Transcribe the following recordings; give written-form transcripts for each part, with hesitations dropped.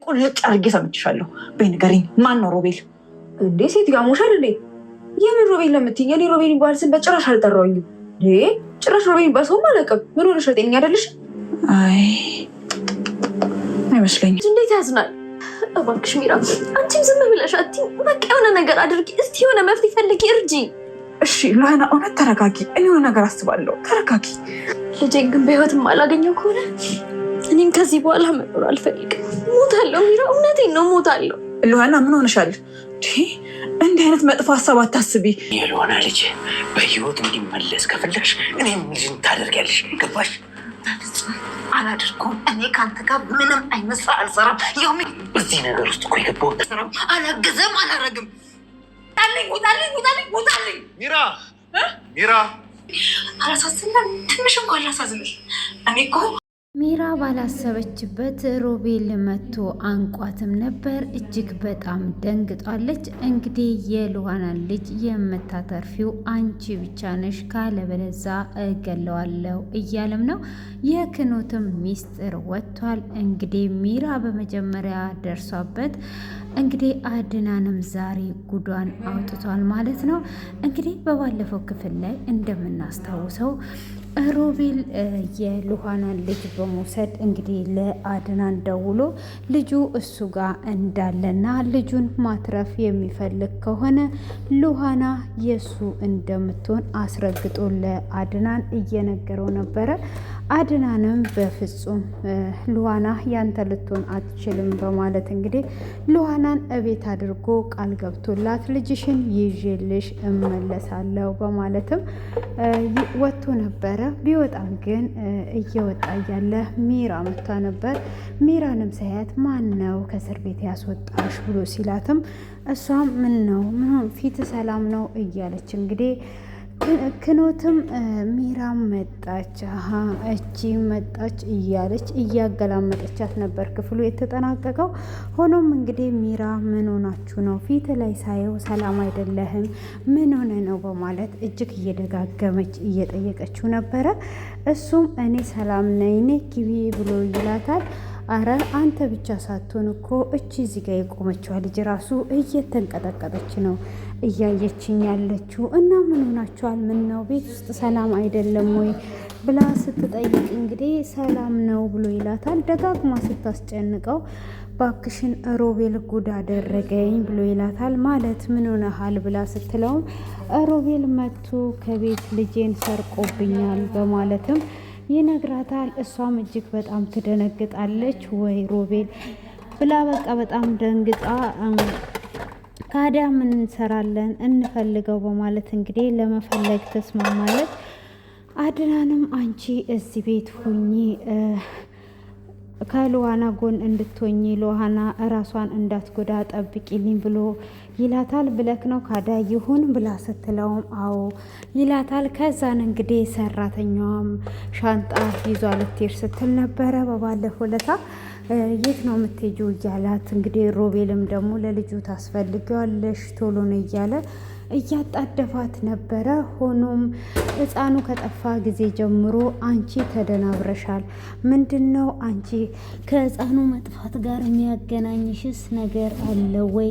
ቁልጭ አድርጌ ሰምቼሻለሁ። በይ ንገሪኝ፣ ማን ነው ሮቤል? እንዴ ሴት ያሞሻል እንዴ? የምን ሮቤል ነው የምትይኝ? እኔ ሮቤል ይባል ስም በጭራሽ አልጠራሁኝም። ጭራሽ ሮቤል ይባል ሰውም አላውቅም። ምን ሆነሽ? ጤነኛ አይደለሽ? አይ አይመስለኝም። እንዴት ያዝናል? እባክሽ ሚራ፣ አንቺም ዝም ብለሽ አትይኝ። በቃ የሆነ ነገር አድርጊ እስቲ፣ የሆነ መፍትሄ ፈልጊ፣ እርጂ። እሺ ሉሃና፣ እውነት ተረጋጊ። እኔ የሆነ ነገር አስባለሁ። ተረጋጊ። ልጄን ግን በህይወትም አላገኘው ከሆነ እኔም ከዚህ በኋላ መኖር አልፈልግም። ሞታለሁ ሚራ፣ እውነቴን ነው ሞታለሁ። ሉሃና ምን ሆነሻል? እንዲህ አይነት መጥፎ ሀሳብ አታስቢ። የሉሃና ልጅ በህይወት እንዲመለስ ከፈለግሽ እኔም ልጅን ታደርጊያለሽ። ገባሽ? አላደርገውም። እኔ ከአንተ ጋር ምንም አይነት ስራ አልሰራም። ያው እዚህ ነገር ውስጥ እኮ የገባሁት አላገዘም፣ አላረግም። ውጣልኝ። ሚራ አላሳዝንም፣ ትንሽ እንኳን አላሳዝንሽ። እኔ እኮ ሚራ ባላሰበችበት ሮቤል መቶ አንቋትም ነበር። እጅግ በጣም ደንግጧለች። እንግዲህ የሉሃናን ልጅ የምታተርፊው አንቺ ብቻ ነሽ፣ ካለበለዛ እገለዋለሁ እያለም ነው። የክኖትም ሚስጥር ወጥቷል። እንግዲህ ሚራ በመጀመሪያ ደርሷበት እንግዲህ አድናንም ዛሬ ጉዷን አውጥቷል ማለት ነው። እንግዲህ በባለፈው ክፍል ላይ እንደምናስታውሰው ሮቤል የሉሃናን ልጅ በመውሰድ እንግዲህ ለአድናን ደውሎ ልጁ እሱ ጋር እንዳለና ልጁን ማትረፍ የሚፈልግ ከሆነ ሉሃና የሱ እንደምትሆን አስረግጦ ለአድናን እየነገረው ነበረ። አድናንም በፍጹም ሉሃና ያንተ ልትሆን አትችልም በማለት እንግዲህ ሉሃናን እቤት አድርጎ ቃል ገብቶላት ልጅሽን ይዤልሽ እመለሳለሁ በማለትም ወጥቶ ነበረ። ቢወጣም ግን እየወጣ እያለ ሚራ መታ ነበር። ሚራንም ሳያት ማን ነው ከእስር ቤት ያስወጣሽ ብሎ ሲላትም እሷም ምን ነው ፊት ሰላም ነው እያለች እንግዲህ ክኖትም ሚራም መጣች እቺ መጣች እያለች እያገላመጠቻት ነበር ክፍሉ የተጠናቀቀው። ሆኖም እንግዲህ ሚራ ምን ሆናችሁ ነው? ፊት ላይ ሳየው ሰላም አይደለህም፣ ምን ሆነ ነው በማለት እጅግ እየደጋገመች እየጠየቀችው ነበረ። እሱም እኔ ሰላም ነኝ ግቢ ብሎ ይላታል። አረ አንተ ብቻ ሳትሆን እኮ እቺ እዚህ ጋር የቆመችዋ ልጅ ራሱ እየተንቀጠቀጠች ነው እያየችኝ ያለችው እና ምን ሆናችኋል? ምን ነው ቤት ውስጥ ሰላም አይደለም ወይ ብላ ስትጠይቅ እንግዲህ ሰላም ነው ብሎ ይላታል። ደጋግማ ስታስጨንቀው ባክሽን ሮቤል ጉድ አደረገኝ ብሎ ይላታል። ማለት ምን ሆነሃል ብላ ስትለውም ሮቤል መቱ ከቤት ልጄን ሰርቆብኛል በማለትም ይነግራታል። እሷም እጅግ በጣም ትደነግጣለች። ወይ ሮቤል ብላ በቃ በጣም ደንግጣ ካዲያ ምን እንሰራለን እንፈልገው በማለት እንግዲህ ለመፈለግ ተስማማለች። አድናንም አንቺ እዚህ ቤት ሁኚ ከሉሃና ጎን እንድትሆኚ ሉሃና እራሷን እንዳትጎዳ ጠብቂልኝ ብሎ ይላታል። ብለክ ነው ካዳ ይሁን ብላ ስትለውም አዎ ይላታል። ከዛን እንግዲህ ሰራተኛዋም ሻንጣ ይዟ ልትሄድ ስትል ነበረ በባለፈው ለታ የት ነው የምትሄጂው እያላት እንግዲህ ሮቤልም ደግሞ ለልጁ ታስፈልጊዋለሽ ቶሎ ነው እያለ እያጣደፋት ነበረ። ሆኖም ህፃኑ ከጠፋ ጊዜ ጀምሮ አንቺ ተደናብረሻል። ምንድነው አንቺ ከህፃኑ መጥፋት ጋር የሚያገናኝሽስ ነገር አለ ወይ?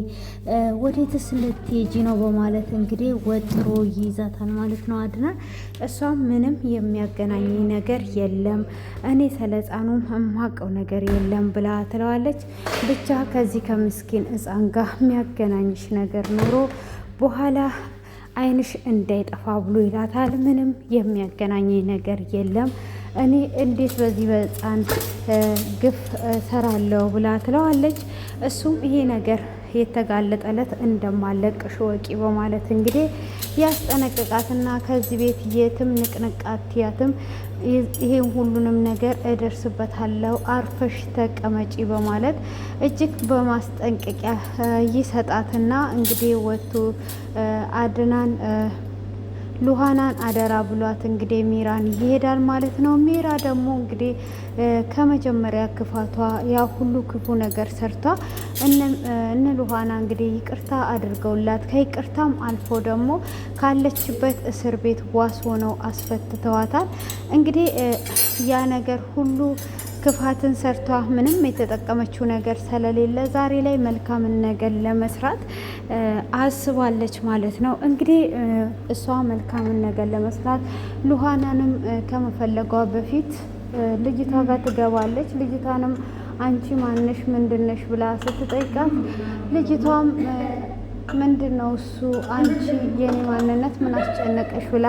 ወዴትስ ልትሄጂ ነው በማለት እንግዲህ ወጥሮ ይይዛታል ማለት ነው አድናን። እሷም ምንም የሚያገናኝ ነገር የለም፣ እኔ ስለ ህፃኑ የማውቀው ነገር የለም ብላ ትለዋለች። ብቻ ከዚህ ከምስኪን ህፃን ጋር የሚያገናኝሽ ነገር ኑሮ በኋላ አይንሽ እንዳይጠፋ ብሎ ይላታል። ምንም የሚያገናኝ ነገር የለም፣ እኔ እንዴት በዚህ በህፃን ግፍ ሰራለሁ ብላ ትለዋለች። እሱም ይሄ ነገር የተጋለጠለት እንደማለቅሽ ወቂ በማለት እንግዲህ ያስጠነቅቃትና ከዚህ ቤት የትም ንቅንቃት ያትም ይሄን ሁሉንም ነገር እደርስበታለሁ አርፈሽ ተቀመጪ በማለት እጅግ በማስጠንቀቂያ ይሰጣትና እንግዲህ ወጥቶ አድናን ሉሃናን አደራ ብሏት እንግዲህ ሚራን ይሄዳል ማለት ነው። ሚራ ደግሞ እንግዲህ ከመጀመሪያ ክፋቷ ያ ሁሉ ክፉ ነገር ሰርቷ እነ ሉሃና እንግዲህ ይቅርታ አድርገውላት ከይቅርታም አልፎ ደግሞ ካለችበት እስር ቤት ዋስ ሆነው አስፈትተዋታል። እንግዲህ ያ ነገር ሁሉ ክፋትን ሰርቷ ምንም የተጠቀመችው ነገር ስለሌለ ዛሬ ላይ መልካምን ነገር ለመስራት አስባለች ማለት ነው። እንግዲህ እሷ መልካምን ነገር ለመስራት ሉሃናንም ከመፈለጓ በፊት ልጅቷ ጋር ትገባለች። ልጅቷንም አንቺ ማነሽ ምንድነሽ ብላ ስትጠይቃት ልጅቷም ምንድነው እሱ አንቺ የኔ ማንነት ምን አስጨነቀሽ ብላ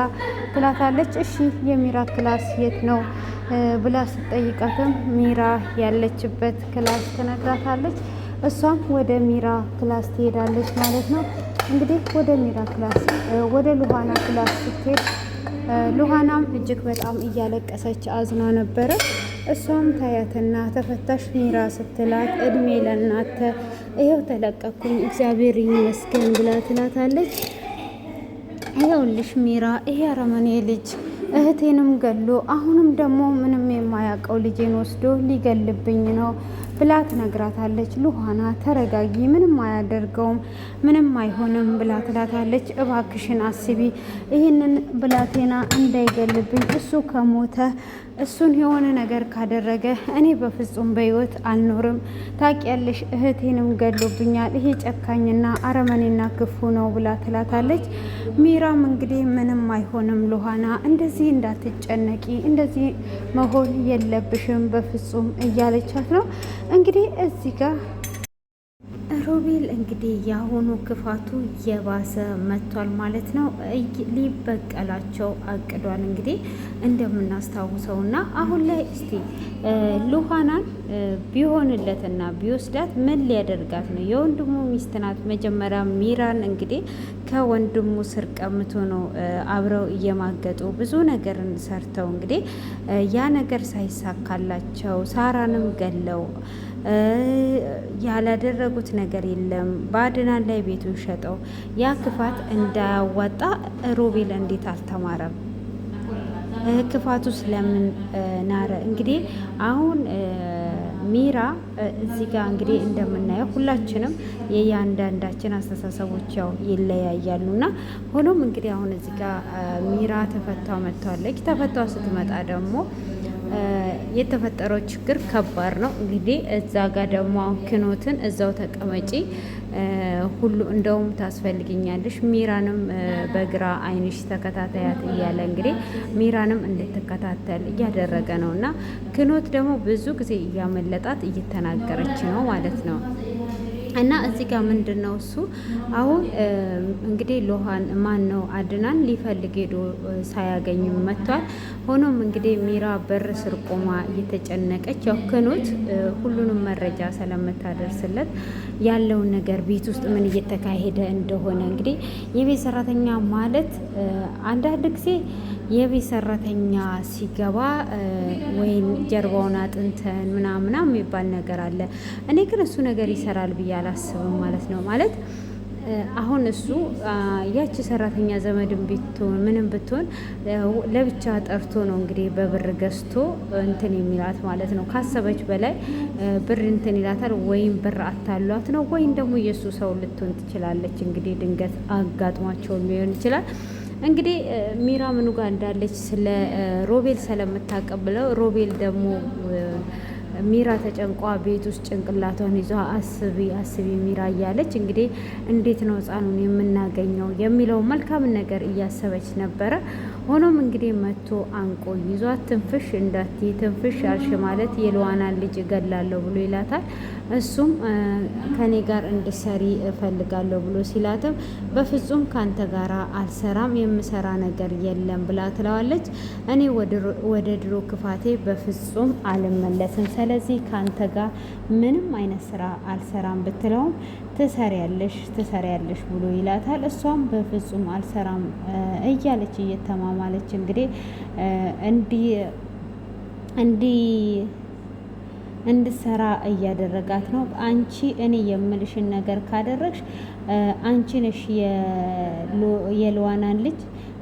ትላታለች። እሺ የሚራ ክላስ የት ነው ብላ ስትጠይቃትም ሚራ ያለችበት ክላስ ትነግራታለች። እሷም ወደ ሚራ ክላስ ትሄዳለች ማለት ነው። እንግዲህ ወደ ሚራ ክላስ ወደ ሉሃና ክላስ ስትሄድ ሉሃናም እጅግ በጣም እያለቀሰች አዝና ነበረ። እሷም ታያትና ተፈታሽ ሚራ ስትላት እድሜ ለእናተ ይኸው ተለቀኩኝ እግዚአብሔር ይመስገን ብላ ትላታለች። ይኸውልሽ ሚራ ይሄ አረመኔ ልጅ እህቴንም ገሎ አሁንም ደግሞ ምንም የማያውቀው ልጄን ወስዶ ሊገልብኝ ነው ብላ ትነግራታለች። ሉሃና ተረጋጊ፣ ምንም አያደርገውም፣ ምንም አይሆንም ብላ ትላታለች። እባክሽን አስቢ፣ ይህንን ብላቴና እንዳይገልብኝ፣ እሱ ከሞተ እሱን የሆነ ነገር ካደረገ እኔ በፍጹም በህይወት አልኖርም። ታውቂያለሽ እህቴንም ገሎብኛል፣ ይሄ ጨካኝና አረመኔና ክፉ ነው ብላ ትላታለች። ሚራም እንግዲህ ምንም አይሆንም ሉሃና፣ እንደዚህ እንዳትጨነቂ፣ እንደዚህ መሆን የለብሽም በፍጹም እያለቻት ነው። እንግዲህ እዚህ ጋር ሮቤል እንግዲህ የአሁኑ ክፋቱ የባሰ መጥቷል ማለት ነው። ሊበቀላቸው አቅዷል እንግዲህ እንደምናስታውሰው እና አሁን ላይ እስቲ ሉሃናን ቢሆንለትና ቢወስዳት ምን ሊያደርጋት ነው? የወንድሙ ሚስት ናት። መጀመሪያ ሚራን እንግዲህ ከወንድሙ ስር ቀምቶ ነው አብረው እየማገጡ ብዙ ነገርን ሰርተው እንግዲህ ያ ነገር ሳይሳካላቸው ሳራንም ገለው ያላደረጉት ነገር የለም። በአድናን ላይ ቤቱን ሸጠው ያ ክፋት እንዳያዋጣ ሮቤል እንዴት አልተማረም? ክፋቱ ስለምን ናረ? እንግዲህ አሁን ሚራ እዚህ ጋር እንግዲህ እንደምናየው ሁላችንም የእያንዳንዳችን አስተሳሰቦች ያው ይለያያሉ እና ሆኖም እንግዲህ አሁን እዚህ ጋር ሚራ ተፈታው መጥቷለች። ተፈታው ስትመጣ ደግሞ የተፈጠረው ችግር ከባድ ነው። እንግዲህ እዛ ጋር ደግሞ ክኖትን እዛው ተቀመጪ ሁሉ እንደውም ታስፈልግኛለሽ፣ ሚራንም በግራ አይንሽ ተከታታያት እያለ እንግዲህ ሚራንም እንድትከታተል እያደረገ ነው እና ክኖት ደግሞ ብዙ ጊዜ እያመለጣት እየተናገረች ነው ማለት ነው። እና እዚህ ጋር ምንድን ነው እሱ አሁን እንግዲህ ሎሃን ማን ነው አድናን ሊፈልግ ሄዶ ሳያገኝም መጥቷል። ሆኖም እንግዲህ ሚራ በር ስር ቆማ እየተጨነቀች ያው ክኖት ሁሉንም መረጃ ስለምታደርስለት ያለውን ነገር ቤት ውስጥ ምን እየተካሄደ እንደሆነ እንግዲህ የቤት ሰራተኛ ማለት አንዳንድ ጊዜ የቤት ሰራተኛ ሲገባ ወይም ጀርባውን አጥንተን ምናምን የሚባል ነገር አለ። እኔ ግን እሱ ነገር ይሰራል ብዬ አላስብም ማለት ነው። ማለት አሁን እሱ ያቺ ሰራተኛ ዘመድን ብትሆን ምንም ብትሆን ለብቻ ጠርቶ ነው እንግዲህ በብር ገዝቶ እንትን የሚላት ማለት ነው። ካሰበች በላይ ብር እንትን ይላታል። ወይም ብር አታሏት ነው ወይም ደግሞ የእሱ ሰው ልትሆን ትችላለች። እንግዲህ ድንገት አጋጥሟቸው ሊሆን ይችላል። እንግዲህ ሚራ ምኑ ጋር እንዳለች ስለ ሮቤል ስለምታቀብለው ሮቤል ደግሞ ሚራ ተጨንቋ ቤት ውስጥ ጭንቅላቷን ይዟ አስቢ ሚራ እያለች እንግዲህ እንዴት ነው ሕፃኑን የምናገኘው የሚለው መልካምን ነገር እያሰበች ነበረ። ሆኖም እንግዲህ መቶ አንቆ ይዟት ትንፍሽ እንዳትዪ ትንፍሽ አልሽ ማለት የልዋናን ልጅ እገላለሁ ብሎ ይላታል። እሱም ከኔ ጋር እንድሰሪ እፈልጋለሁ ብሎ ሲላትም በፍጹም ካንተ ጋራ አልሰራም፣ የምሰራ ነገር የለም ብላ ትለዋለች። እኔ ወደ ድሮ ክፋቴ በፍጹም አልመለስም፣ ስለዚህ ካንተ ጋር ምንም አይነት ስራ አልሰራም ብትለውም ትሰሪያለሽ ብሎ ይላታል። እሷም በፍጹም አልሰራም እያለች እየተማማለች እንግዲህ እንድሰራ እያደረጋት ነው። አንቺ እኔ የምልሽን ነገር ካደረግሽ አንቺ ነሽ የልዋናን ልጅ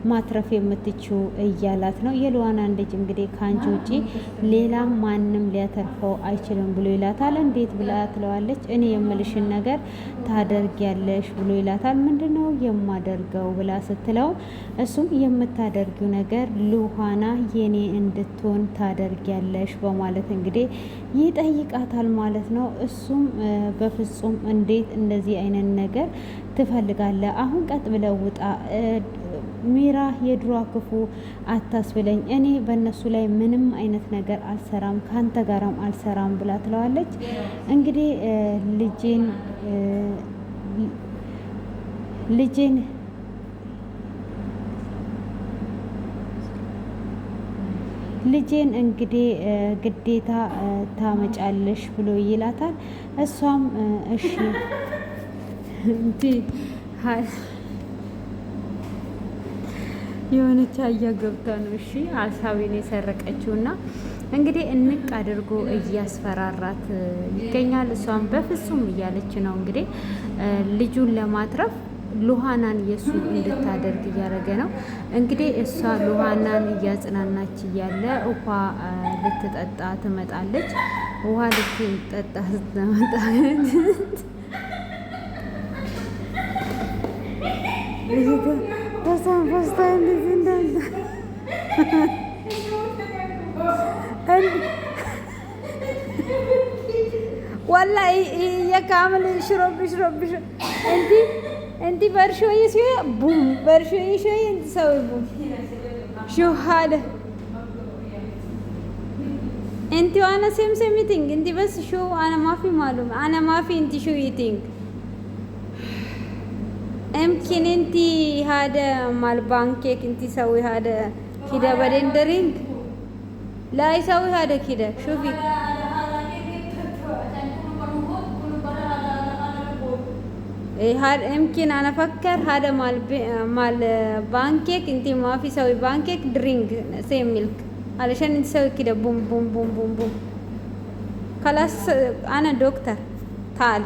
ማትረፍ የምትችው እያላት ነው። የሉዋናን ልጅ እንግዲህ ከአንቺ ውጪ ሌላ ማንም ሊያተርፈው አይችልም ብሎ ይላታል። እንዴት ብላ ትለዋለች። እኔ የምልሽን ነገር ታደርጊያለሽ ብሎ ይላታል። ምንድነው የማደርገው ብላ ስትለው እሱም የምታደርጊው ነገር ሉሃና የኔ እንድትሆን ታደርጊያለሽ በማለት እንግዲህ ይጠይቃታል ማለት ነው። እሱም በፍጹም እንዴት እንደዚህ አይነት ነገር ትፈልጋለህ? አሁን ቀጥ ብለው ውጣ ሚራ፣ የድሮ ክፉ አታስብለኝ። እኔ በእነሱ ላይ ምንም አይነት ነገር አልሰራም፣ ካንተ ጋራም አልሰራም ብላ ትለዋለች። እንግዲህ ልጄን እንግዲህ ግዴታ ታመጫለሽ ብሎ ይላታል። እሷም እሺ የሆነች አያ ገብታ ነው እሺ ሀሳቤን የሰረቀችውና እንግዲህ እንቅ አድርጎ እያስፈራራት ይገኛል። እሷም በፍጹም እያለች ነው እንግዲህ ልጁን ለማትረፍ ሉሃናን የሱ እንድታደርግ እያደረገ ነው። እንግዲህ እሷ ሉሃናን እያጽናናች እያለ ውሃ ልትጠጣ ትመጣለች። ውሃ ልትጠጣ ስትመጣ والله يكامل يشرب انت برشوي شوي بوم برشوي شوي انت سوي بوم شو هذا انت وانا سم ميتينج انت بس شو انا ما في معلومه انا ما في انت شو يتينج يمكن انت هذا مال بانكيك انت سوي هذا كده بعدين درينج لا يسوي هذا كده شوفي يمكن انا افكر هذا مال بانكيك انت ما في سوي بانكيك درينج سيم ميلك علشان انت تسوي كده بوم بوم بوم بوم بوم خلاص انا دكتور تعال